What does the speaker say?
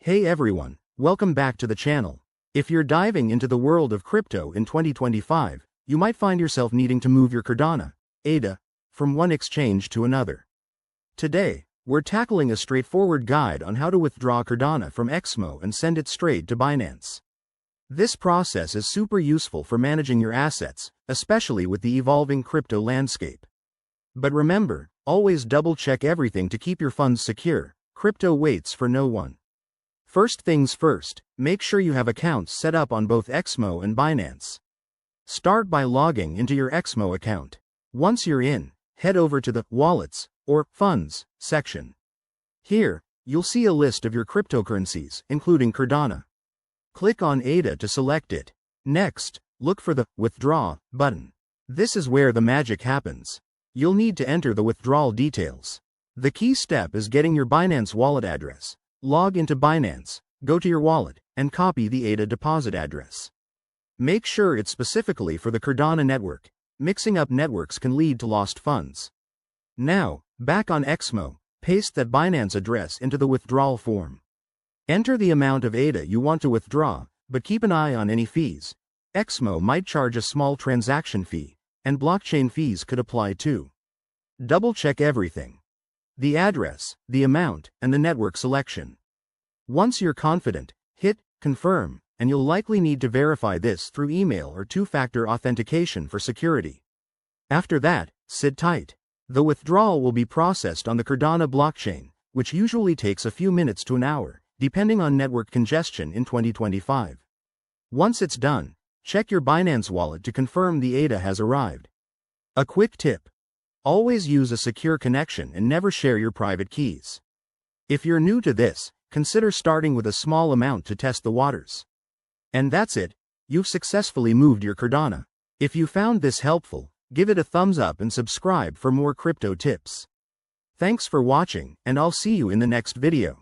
Hey everyone, welcome back to the channel. If you're diving into the world of crypto in 2025, you might find yourself needing to move your Cardano, ADA, from one exchange to another. Today, we're tackling a straightforward guide on how to withdraw Cardano from XMO and send it straight to Binance. This process is super useful for managing your assets, especially with the evolving crypto landscape. But remember, always double-check everything to keep your funds secure. Crypto waits for no one. First things first, make sure you have accounts set up on both XMO and Binance. Start by logging into your XMO account. Once you're in, head over to the Wallets or Funds section. Here, you'll see a list of your cryptocurrencies, including Cardano. Click on ADA to select it. Next, look for the Withdraw button. This is where the magic happens. You'll need to enter the withdrawal details. The key step is getting your Binance wallet address. Log into Binance, go to your wallet, and copy the ADA deposit address. Make sure it's specifically for the Cardano network. Mixing up networks can lead to lost funds. Now, back on XMO, paste that Binance address into the withdrawal form. Enter the amount of ADA you want to withdraw, but keep an eye on any fees. XMO might charge a small transaction fee, and blockchain fees could apply too. Double-check everything: the address, the amount, and the network selection. Once you're confident, hit Confirm, and you'll likely need to verify this through email or two-factor authentication for security. After that, sit tight. The withdrawal will be processed on the Cardano blockchain, which usually takes a few minutes to an hour, depending on network congestion in 2025. Once it's done, check your Binance wallet to confirm the ADA has arrived. A quick tip: always use a secure connection and never share your private keys. If you're new to this, consider starting with a small amount to test the waters. And that's it, you've successfully moved your Cardano. If you found this helpful, give it a thumbs up and subscribe for more crypto tips. Thanks for watching, and I'll see you in the next video.